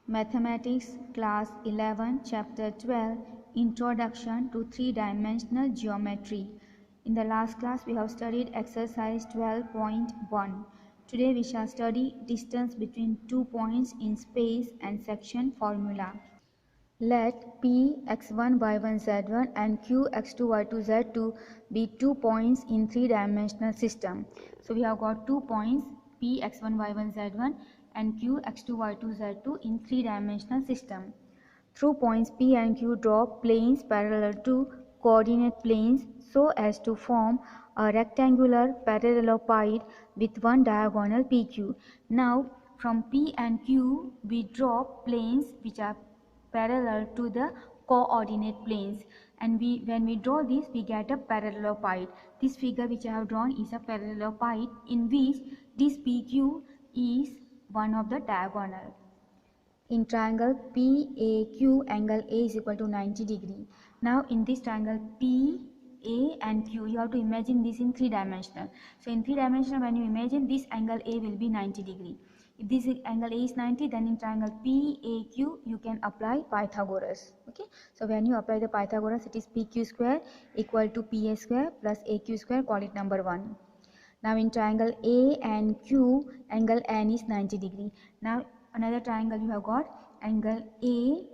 Mathematics Class 11 Chapter 12 Introduction to Three-Dimensional Geometry. In the last class we have studied exercise 12.1. Today we shall study distance between 2 points in space and section formula. Let P x1 y1 z1 and Q x2 y2 z2 be 2 points in three-dimensional system. So we have got 2 points P x1 y1 z1 and Q x2 y2 z2 in three-dimensional system. Through points P and Q draw planes parallel to coordinate planes so as to form a rectangular parallelepiped with one diagonal PQ. Now from P and Q we draw planes which are parallel to the coordinate planes, and when we draw this we get a parallelepiped. This figure which I have drawn is a parallelepiped in which this PQ is one of the diagonal. In triangle PAQ, angle A is equal to 90 degree. Now in this triangle PA and Q, you have to imagine this in three dimensional. So in three dimensional, when you imagine this angle A will be 90 degree. If this angle A is 90, then in triangle PAQ you can apply Pythagoras. Okay. So when you apply the Pythagoras, it is PQ square equal to PA square plus AQ square. Call it number 1. Now in triangle A and Q, angle N is 90 degree. Now another triangle you have got angle A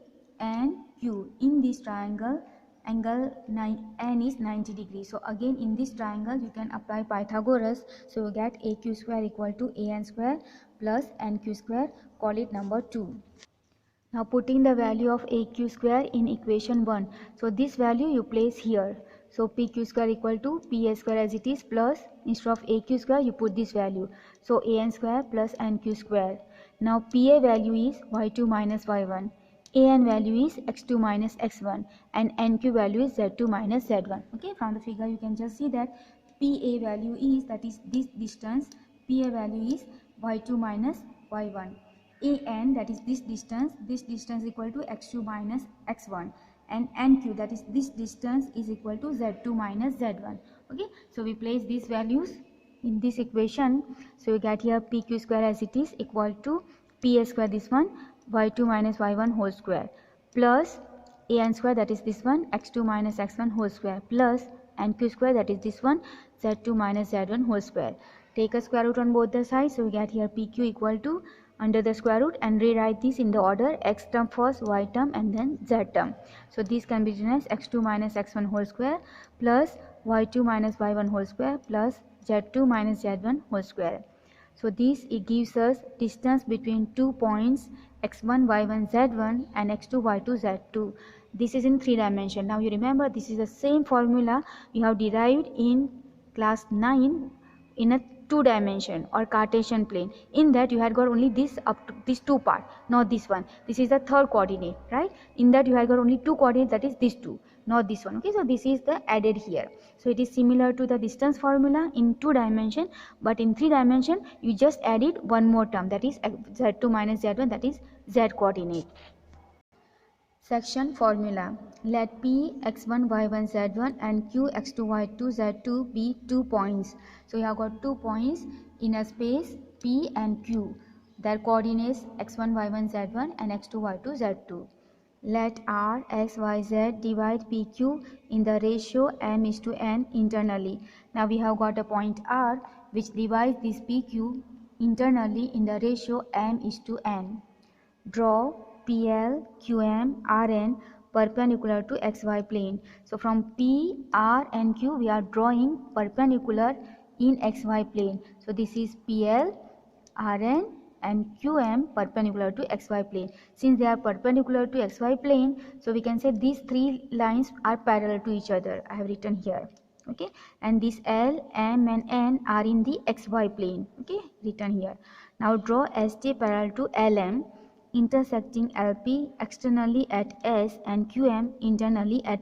and Q. In this triangle, angle N is 90 degree. So again in this triangle you can apply Pythagoras. So you get AQ square equal to AN square plus NQ square. Call it number 2. Now putting the value of AQ square in equation 1. So this value you place here. So PQ square equal to PA square as it is, plus instead of AQ square you put this value. So AN square plus NQ square. Now PA value is Y2 minus Y1. AN value is X2 minus X1. And NQ value is Z2 minus Z1. Okay, from the figure you can just see that PA value is, that is this distance. PA value is Y2 minus Y1. AN, that is this distance equal to X2 minus X1, and NQ, that is this distance, is equal to Z2 minus Z1. Okay, so we place these values in this equation. So we get here PQ square as it is equal to PA square, this one, Y2 minus Y1 whole square, plus AN square, that is this one, X2 minus X1 whole square, plus NQ square, that is this one, Z2 minus Z1 whole square. Take a square root on both the sides. So we get here PQ equal to under the square root, and rewrite this in the order x term first, y term, and then z term. So this can be written as x2 minus x1 whole square plus y2 minus y1 whole square plus z2 minus z1 whole square. So this, it gives us distance between 2 points x1 y1 z1 and x2 y2 z2. This is in 3 dimension. Now you remember this is the same formula we have derived in class 9 in a 2 dimension or Cartesian plane. In that you had got only this up to this 2 part, not this one. This is the third coordinate, right? In that you had got only 2 coordinates, that is this 2, not this one. Okay, so this is the added here. So it is similar to the distance formula in 2 dimension, but in 3 dimension you just added one more term, that is z2 minus z1, that is z coordinate. Section formula. Let P x1 y1 z1 and Q x2 y2 z2 be 2 points. So you have got 2 points in a space P and Q. Their coordinates x1 y1 z1 and x2 y2 z2. Let R x y z divide PQ in the ratio m is to n internally. Now we have got a point R which divides this PQ internally in the ratio m is to n. Draw PL, QM, RN perpendicular to XY plane. So from P, R and Q we are drawing perpendicular in XY plane. So this is PL, RN and QM perpendicular to XY plane. Since they are perpendicular to XY plane, so we can say these 3 lines are parallel to each other. I have written here. Okay, and this L, M and N are in the XY plane. Okay, written here. Now draw ST parallel to LM, intersecting LP externally at S and QM internally at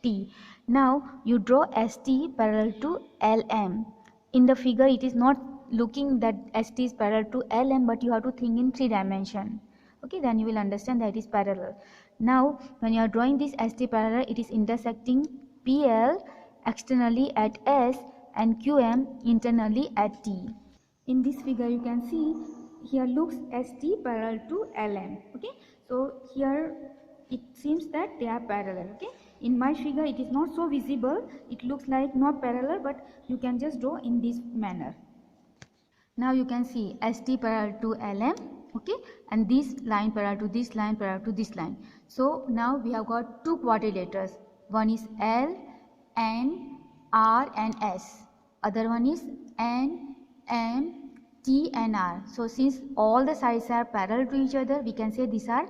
T. Now you draw ST parallel to LM. In the figure it is not looking that ST is parallel to LM, but you have to think in 3 dimension. Okay, then you will understand that it is parallel. Now when you are drawing this ST parallel, it is intersecting PL externally at S and QM internally at T. In this figure you can see here looks ST parallel to LM. Okay, so here it seems that they are parallel. Okay, in my figure it is not so visible, it looks like not parallel, but you can just draw in this manner. Now you can see ST parallel to LM, okay, and this line parallel to this line parallel to this line. So now we have got two quadrilaters. One is L, N, R and S. Other one is N, M, T and R. So since all the sides are parallel to each other, we can say these are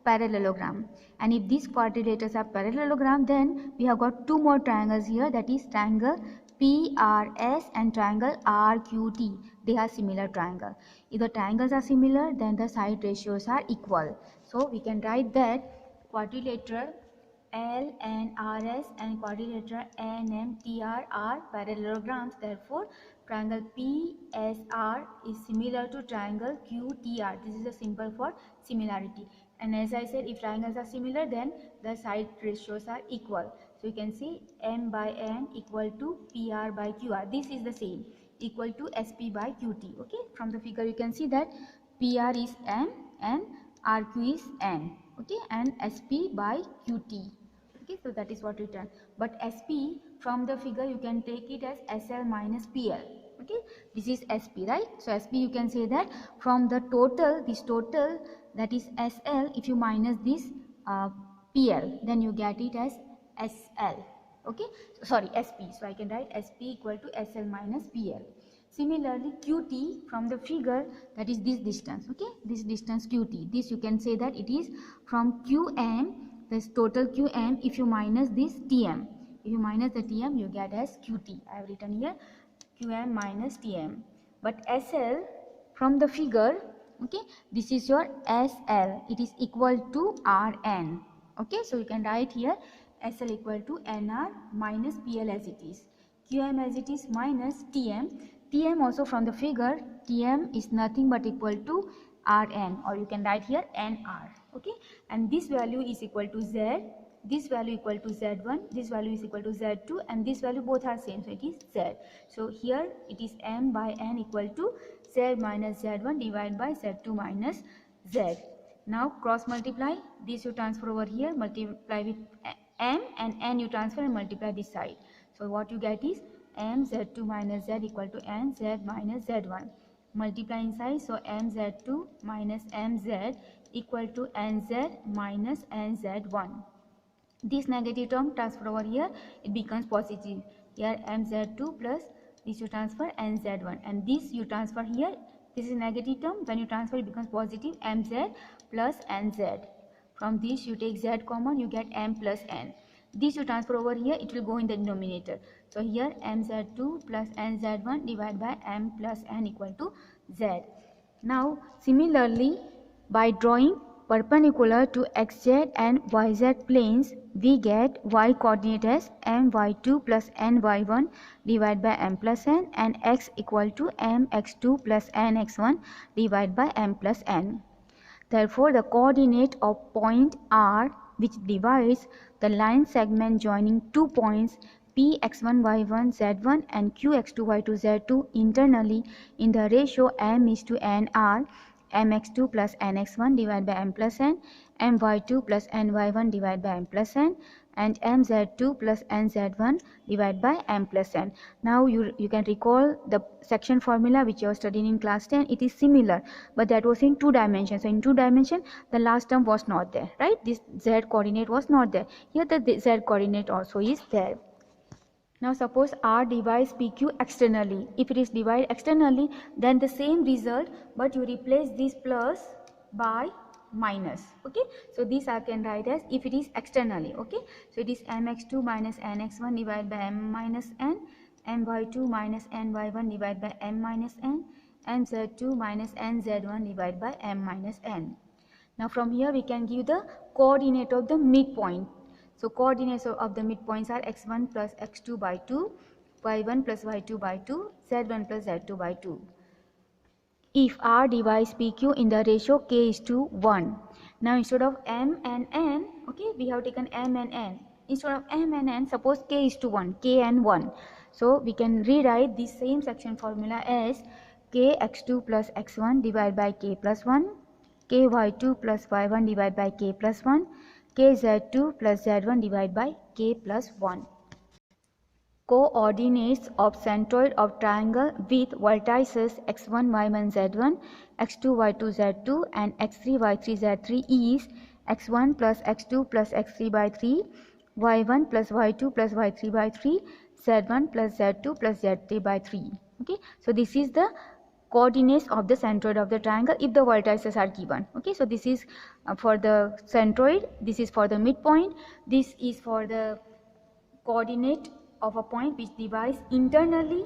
parallelogram. And if these quadrilaters are parallelogram, then we have got two more triangles here, that is triangle PRS and triangle RQT. They are similar triangle. If the triangles are similar, then the side ratios are equal. So we can write that quadrilateral LNRS and quadrilateral NMTR are parallelograms. Therefore, triangle PSR is similar to triangle QTR. This is a symbol for similarity. And as I said, if triangles are similar, then the side ratios are equal. So you can see M by N equal to PR by QR. This is the same, equal to SP by QT. Okay, from the figure you can see that PR is M and RQ is N. Okay, and SP by QT. Okay, so that is what written. But SP from the figure you can take it as SL minus PL. Okay, this is SP, right? So SP you can say that from the total, this total, that is SL, if you minus this PL, then you get it as SL. Okay, so, sorry, SP. So I can write SP equal to SL minus PL. Similarly, QT from the figure, that is this distance. Okay, this distance QT. This you can say that it is from QM, this total QM, if you minus this TM. If you minus the TM, you get as QT. I have written here QM minus TM. But SL from the figure, okay, this is your SL. It is equal to RN. Okay, so you can write here SL equal to NR minus PL as it is. QM as it is minus TM. TM also from the figure, TM is nothing but equal to Rn, or you can write here NR. Okay, and this value is equal to Z, this value equal to Z1, this value is equal to Z2, and this value both are same, so it is Z. So here it is M by N equal to Z minus Z1 divided by Z2 minus Z. Now cross multiply, this you transfer over here, multiply with M, and N you transfer and multiply this side. So what you get is M Z2 minus Z equal to N Z minus Z1. Multiply inside, so MZ2 minus MZ equal to NZ minus NZ1. This negative term transfer over here, it becomes positive. Here MZ2 plus this you transfer NZ1, and this you transfer here, this is negative term, when you transfer it becomes positive, MZ plus NZ. From this you take Z common, you get M plus N. This you transfer over here, it will go in the denominator. So here MZ2 plus NZ1 divided by M plus N equal to Z. Now similarly, by drawing perpendicular to XZ and YZ planes, we get Y coordinate as MY2 plus NY1 divided by M plus N, and X equal to MX2 plus NX1 divided by M plus N. Therefore, the coordinate of point R, which divides the line segment joining two points Px1 y1 z1 and Qx2 y2 z2 internally in the ratio m is to nr, mx2 plus nx1 divided by m plus n, my2 plus ny1 divided by m plus n, and mz2 plus nz1 divided by m plus n. Now you can recall the section formula which you have studied in class 10. It is similar, but that was in 2 dimensions. So in 2 dimensions, the last term was not there, right? This z coordinate was not there. Here the z coordinate also is there. Now suppose R divides PQ externally. If it is divided externally, then the same result, but you replace this plus by minus. Okay, so this I can write as if it is externally. Okay, so it is mx2 minus nx1 divided by m minus n, my2 minus ny1 divided by m minus n, mz2 minus nz1 divided by m minus n. Now from here we can give the coordinate of the midpoint. So coordinates of the midpoints are x1 plus x2 by 2, y1 plus y2 by 2, z1 plus z2 by 2. If R divides PQ in the ratio k is to 1. Now instead of m and n, okay, we have taken m and n. Instead of m and n, suppose k is to 1, k and 1. So we can rewrite this same section formula as k x2 plus x1 divided by k plus 1, k y2 plus y1 divided by k plus 1, k z2 plus z1 divided by k plus 1. Coordinates of centroid of triangle with vertices x1 y1 z1, x2 y2 z2 and x3 y3 z3 is x1 plus x2 plus x3 by 3, y1 plus y2 plus y3 by 3, z1 plus z2 plus z3 by 3. Okay, so this is the coordinates of the centroid of the triangle if the vertices are given. Okay, so this is for the centroid, this is for the midpoint, this is for the coordinate of a point which divides internally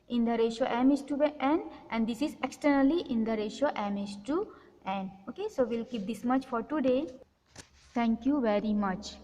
in the ratio m is to n, and this is externally in the ratio m is to n. Okay, so we'll keep this much for today. Thank you very much.